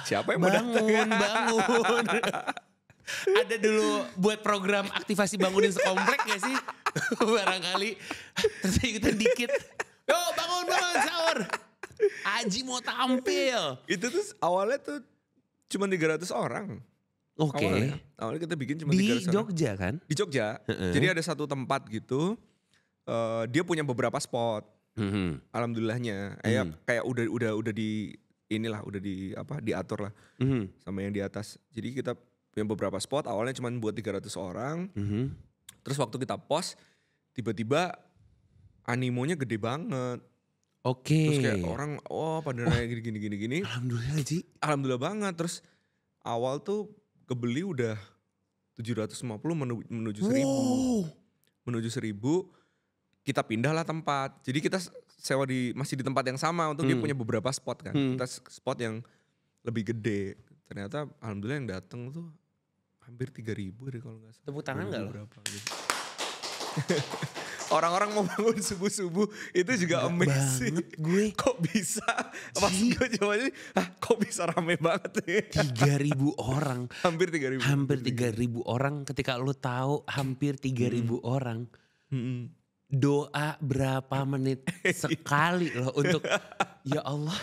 siapa yang mau datang? Bangun. Ada dulu buat program aktivasi bangunin sekomplek gak sih? Barangkali terus ikutan dikit. Yo bangun sahur. Aji mau tampil. Itu tuh awalnya tuh cuma 300 orang. Oke. Awalnya kita bikin cuma 300 orang. Di Jogja kan? Di Jogja. Jadi ada satu tempat gitu. Dia punya beberapa spot, alhamdulillahnya, kayak udah di inilah, udah di apa diatur lah sama yang di atas. Jadi kita punya beberapa spot. Awalnya cuma buat 300 orang. Terus waktu kita post, tiba-tiba animonya gede banget. Oke. Terus kayak orang, pada nanya gini. Alhamdulillah Ji. Alhamdulillah banget. Terus awal tuh kebeli udah 750 menuju 1000. Menuju 1000. Kita pindahlah tempat. Jadi kita sewa masih di tempat yang sama untuk dia punya beberapa spot kan. Kita spot yang lebih gede. Ternyata alhamdulillah yang datang tuh hampir 3.000 deh kalau gak salah. Tepuk tangan gak lo? Gitu. Orang-orang mau bangun subuh-subuh itu juga amazing. Gue. Kok bisa? Pas gue coba ini, kok bisa rame banget nih. 3.000 orang. Hampir 3.000. Hampir 3.000 orang ketika lo tahu hampir 3.000 orang. Doa berapa menit sekali loh untuk ya Allah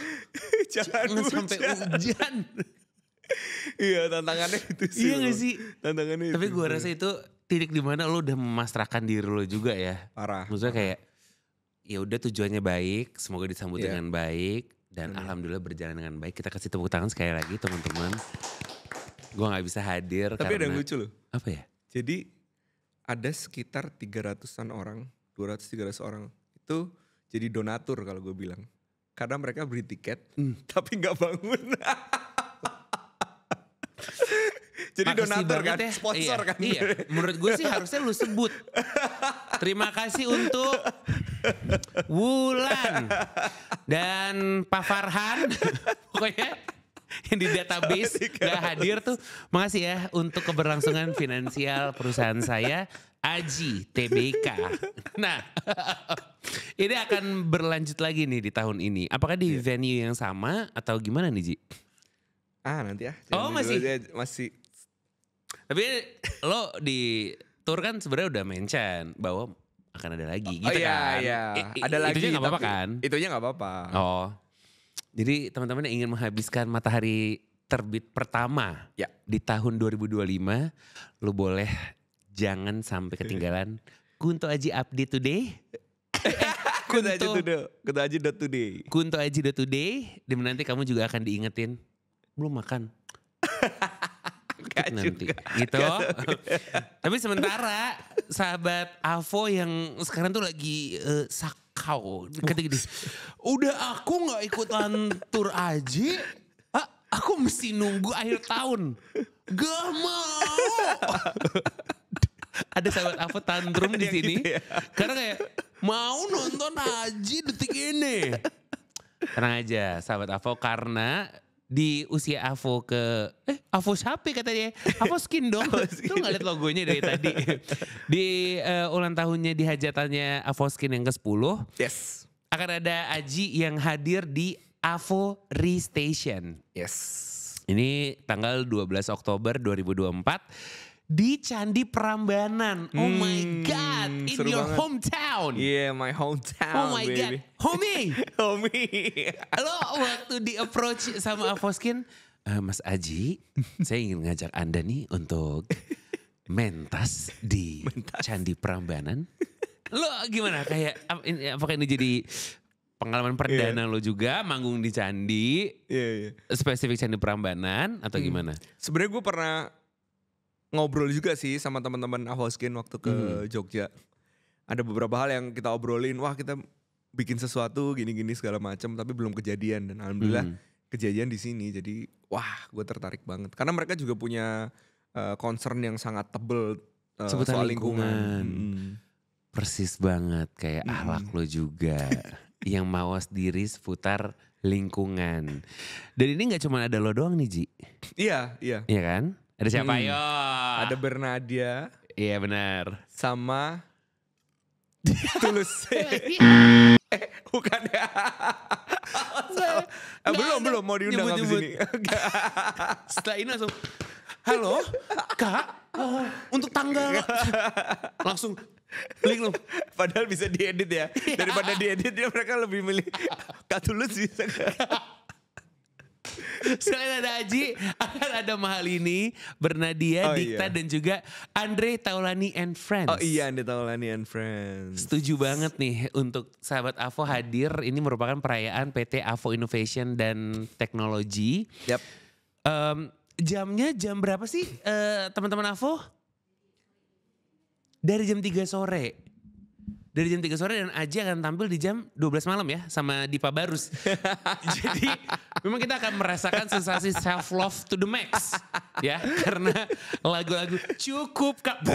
Jangan sampai hujan. Iya tantangannya itu sih. Iya gak sih? Tantangannya Tapi itu. gue rasa itu titik dimana lo udah memasrahkan diri lo juga ya. Parah. Maksudnya kayak ya udah tujuannya baik, semoga disambut Iya. dengan baik dan alhamdulillah berjalan dengan baik. Kita kasih tepuk tangan sekali lagi teman-teman. Gue nggak bisa hadir Tapi karena ada yang lucu loh. apa ya? Jadi ada sekitar 300-an orang, 200-300 orang itu jadi donatur kalau gue bilang. Karena mereka beli tiket tapi nggak bangun. Jadi Makasih donatur banget kan, ya. sponsor Iya, kan. Iya, menurut gue sih harusnya lu sebut. Terima kasih untuk Wulan dan Pak Farhan. Pokoknya yang di database gak hadir tuh. Makasih ya untuk keberlangsungan finansial perusahaan saya. Aji TBK. Nah, ini akan berlanjut lagi nih di tahun ini. Apakah di venue yang sama atau gimana nih Ji? Nanti ya. Oh, Jangan masih? dulu aja, masih. Tapi lo di tour kan sebenarnya udah mention bahwa akan ada lagi gitu kan. Iya. Ada lagi. Itunya gak apa-apa tapi kan? Itunya gak apa-apa. Oh. Jadi teman-teman yang ingin menghabiskan matahari terbit pertama Ya. di tahun 2025. Lo boleh jangan sampai ketinggalan Kunto Aji Update Today. Kunto Aji Today. Kunto Aji Today. Dimana nanti kamu juga akan diingetin. Belum makan. Gak Nanti juga. gitu. Tapi sementara sahabat Avo yang sekarang tuh lagi sakau. Kata gini, udah aku gak ikutan tur Aji, aku mesti nunggu akhir tahun. Gak mau. Ada sahabat Avo tantrum di sini. Gitu ya? Karena kayak mau nonton Aji detik ini. Tenang aja sahabat Avo karena di usia Avo ke Avo siapa katanya? Avo Skin dong. Lu gak liat logonya dari tadi. Di ulang tahunnya di hajatannya Avo Skin yang ke-10. Yes. Akan ada Aji yang hadir di Avo Restation. Yes. Ini tanggal 12 Oktober 2024. Di Candi Prambanan. Oh my God. In seru your banget. hometown. Yeah, my hometown. Oh my God. baby. Homie. Lo waktu di approach sama Avoskin, Mas Aji, saya ingin ngajak Anda nih untuk mentas di Candi Prambanan. Lo gimana? Kayak apakah ini jadi pengalaman perdana lo juga manggung di candi? Iya. Spesifik Candi Prambanan atau gimana? Sebenarnya gue pernah ngobrol juga sih sama teman-teman Avoskin waktu ke Jogja. Ada beberapa hal yang kita obrolin, wah kita bikin sesuatu gini-gini segala macam, tapi belum kejadian dan alhamdulillah kejadian di sini. Jadi wah gue tertarik banget karena mereka juga punya concern yang sangat tebel Seputar soal lingkungan. Persis banget kayak akhlak lo juga. Yang mawas diri seputar lingkungan. Dan ini gak cuma ada lo doang nih Ji. Iya. Iya kan? Ada siapa ayo? Ada Bernadia Iya benar. sama Tulus. Bukan ya. Belum mau diundang habis ini. Setelah ini langsung, halo kak, untuk tanggal. Langsung link lo. Padahal bisa diedit ya. Daripada diedit ya mereka lebih milih Kak Tulus bisa gak? Selain ada Aji, akan ada Mahalini, Bernadia, Dikta dan juga Andre Taulani and Friends. Oh iya, Andre Taulani and Friends. Setuju banget nih untuk sahabat Avo hadir. Ini merupakan perayaan PT Avo Innovation dan Teknologi. Yap. Jamnya jam berapa sih teman-teman Avo? Dari jam 3 sore. Dari jam 3 sore dan Aji akan tampil di jam 12 malam ya sama Dipa Barus. Jadi memang kita akan merasakan sensasi self love to the max. Ya karena lagu-lagu cukup kak.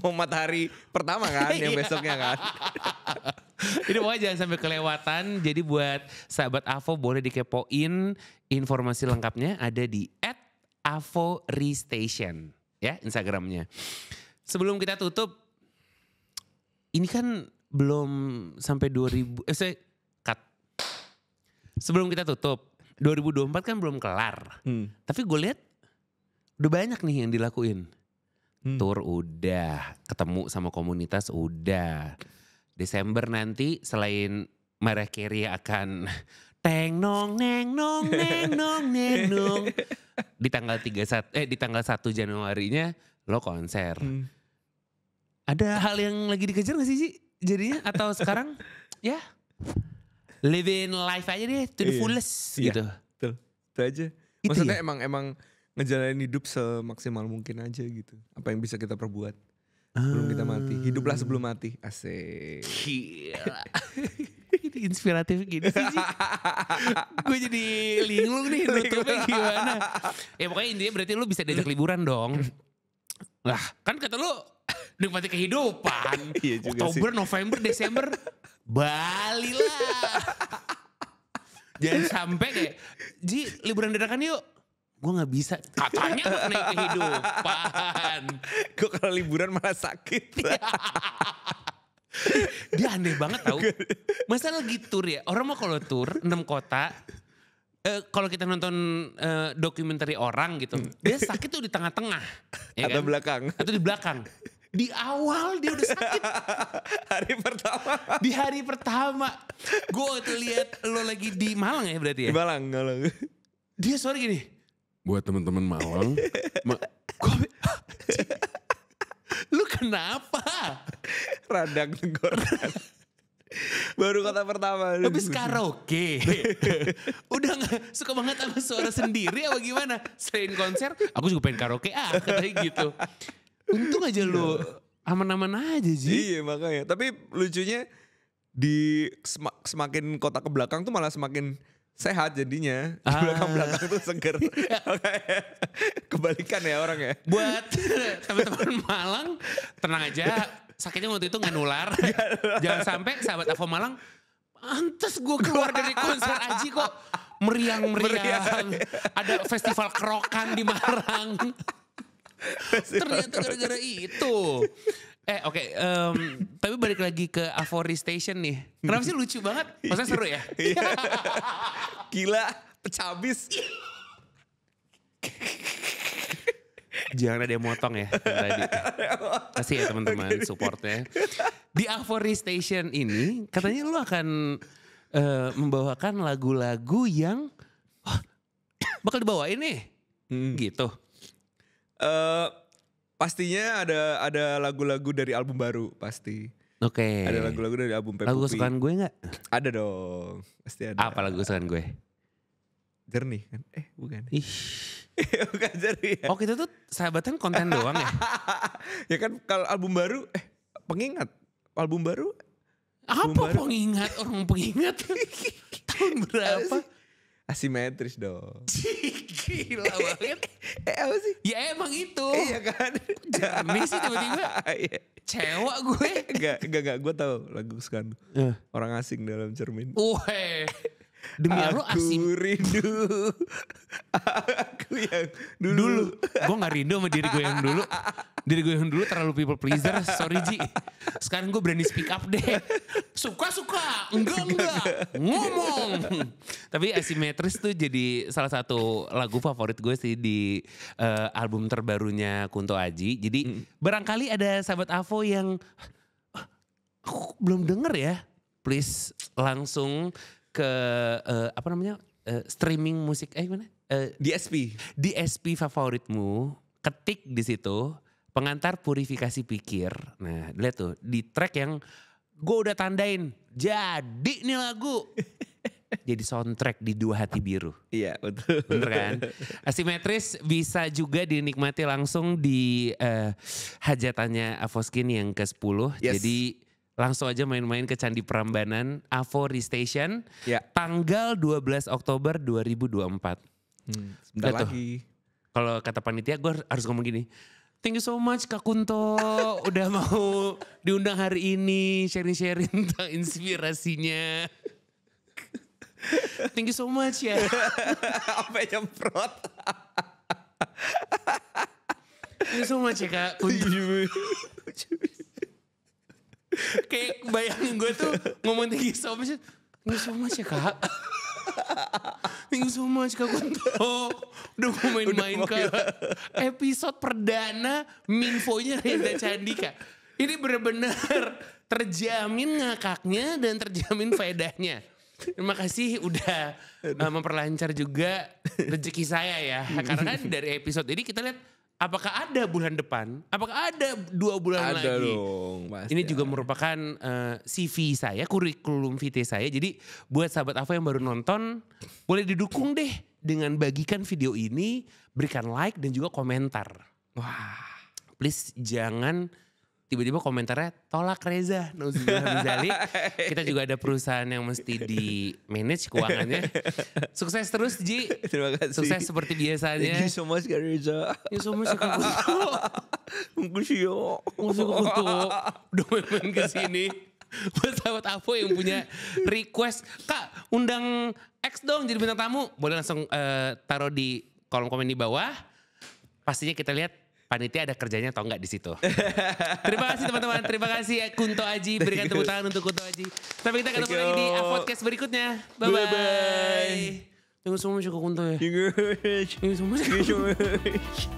Mau matahari pertama kan yang besoknya kan. Ini pokoknya jangan sampai kelewatan. Jadi buat sahabat Avo boleh dikepoin informasi lengkapnya ada di @avorestation ya Instagramnya. Sebelum kita tutup, ini kan belum sampai 2000, sebelum kita tutup, 2024 kan belum kelar. Tapi gue lihat udah banyak nih yang dilakuin. Tour udah, ketemu sama komunitas udah. Desember nanti selain Mariah Carey akan teng nong neng nong neng nong neng nong di tanggal 1 Januarinya lo konser. Ada hal yang lagi dikejar gak sih Ji jadinya atau sekarang ya living life aja deh to the fullest gitu. Betul. Itu aja. Maksudnya emang ngejalanin hidup semaksimal mungkin aja gitu. Apa yang bisa kita perbuat sebelum kita mati. Hiduplah sebelum mati. Asik. Gila. Ini inspiratif gini sih. Gue jadi linglung nih nutupnya gimana. Ya pokoknya intinya berarti lu bisa diajak liburan dong. Lah kan kata lu nikmati kehidupan. Iya juga Oktober, sih. November, Desember Bali lah. Jangan sampai kayak Ji liburan dadakan yuk. Gue gak bisa. Katanya mengenai kehidupan. Gue kalau liburan malah sakit. Dia aneh banget tau. Masa lagi tour ya. Orang mah kalau tour 6 kota. Kalau kita nonton dokumenter orang gitu. Dia sakit tuh di tengah-tengah. Ya Atau kan? belakang. Atau di belakang. Di awal dia udah sakit. Hari pertama. Di hari pertama. Gue tuh lihat lo lagi di Malang ya berarti ya. Di Malang. Dia suara gini. Buat teman-teman Malang. Lu kenapa? Radang tenggorokan. Baru kota pertama. Habis karaoke. Udah gak suka banget sama suara sendiri apa gimana? Selain konser, aku juga pengen karaoke katanya gitu. Untung aja lu aman-aman aja Ji. Iya makanya. Tapi lucunya di semakin kota ke belakang tuh malah semakin sehat jadinya. Di belakang-belakang tuh seger. Kebalikan ya orang ya. Buat teman-teman Malang, tenang aja. Sakitnya waktu itu gak nular. Jangan sampai sahabat Avo Malang, pantes gue keluar dari konser Aji kok meriang-meriang. Ada festival kerokan di Malang. Ternyata gara-gara itu. Oke, tapi balik lagi ke Avori Station nih. Kenapa sih lucu banget? Maksudnya seru ya? Gila, pecah habis. Jangan ada yang motong ya tadi. Kasih ya teman-teman supportnya. Di Avori Station ini katanya lu akan membawakan lagu-lagu yang bakal dibawain nih. Gitu. Pastinya ada lagu-lagu dari album baru pasti. Oke. Ada lagu-lagu dari album Pepupi. Lagu kesukaan gue gak? Ada dong, pasti ada. Apa lagu kesukaan gue? Jernih kan? Bukan. Ih. Bukan Jernih ya. Oh kita tuh sahabatan konten doang ya? Ya kan kalau album baru, pengingat. Album baru. Apa pengingat? Orang pengingat. Tahun berapa? Asimetris dong. Gila banget. Apa sih? Ya emang itu. Iya kan. Jernih sih tiba-tiba. Cewek gue. Enggak. Gue tahu lagu kesukaan. Orang asing dalam cermin. Demi Allah asing. Aku rindu. Aku yang dulu. Gue gak rindu sama diri gue yang dulu. Diri gue yang dulu terlalu people pleaser. Sorry Ji. Sekarang gue berani speak up deh. Suka-suka. Enggak. Ngomong. Tapi Asimetris tuh jadi salah satu lagu favorit gue sih di album terbarunya Kunto Aji. Jadi barangkali ada sahabat Avo yang aku belum denger ya. Please langsung ke streaming musik gimana? DSP favoritmu, ketik di situ pengantar purifikasi pikir. Nah, lihat tuh di track yang gue udah tandain. Jadi nih lagu. Jadi soundtrack di Dua Hati Biru. Iya, betul. Bener kan? Asimetris bisa juga dinikmati langsung di hajatannya Avoskin yang ke-10. Yes. Jadi langsung aja main-main ke Candi Prambanan Avori Station tanggal 12 Oktober 2024. Sebentar lagi. Kalau kata panitia gue harus ngomong gini. Thank you so much Kak Kunto udah mau diundang hari ini sharing-sharing tentang inspirasinya. Thank you so much ya. Apa nyemprot? Thank you so much ya Kak Kunto. Kayak bayangin gue tuh ngomong thank you so much. Thank you so much ya Kak. Thank you so much Kak Kunto. Udah mau main-main ke episode perdana Minfonya Renda Candika. Ini bener-bener terjamin ngakaknya dan terjamin faedahnya. Terima kasih udah memperlancar juga rezeki saya ya. Karena kan dari episode ini kita lihat apakah ada bulan depan, apakah ada 2 bulan lagi. Ada dong, pasti Ini juga merupakan CV saya, kurikulum vitae saya. Jadi buat sahabat Avo yang baru nonton, boleh didukung deh dengan bagikan video ini, berikan like dan juga komentar. Wah, Please jangan tiba-tiba komentarnya tolak Reza. Nauzubillah min dzalik. Kita juga ada perusahaan yang mesti di manage keuangannya. Sukses terus Ji. terima kasih. Sukses seperti biasanya. Thank you so much Kak Reza. Ya so much Kak Mungkusyo. Udah main kesini. Buat sahabat Avo yang punya request, Kak undang X dong jadi bintang tamu. Boleh langsung taruh di kolom komen di bawah. Pastinya kita lihat panitia ada kerjanya atau enggak di situ. Terima kasih teman-teman. Terima kasih Kunto Aji. Berikan tepuk tangan untuk Kunto Aji. Sampai kita ketemu lagi di podcast berikutnya. Bye-bye. Tunggu semua Kunto ya. Thank you. Tunggu semua.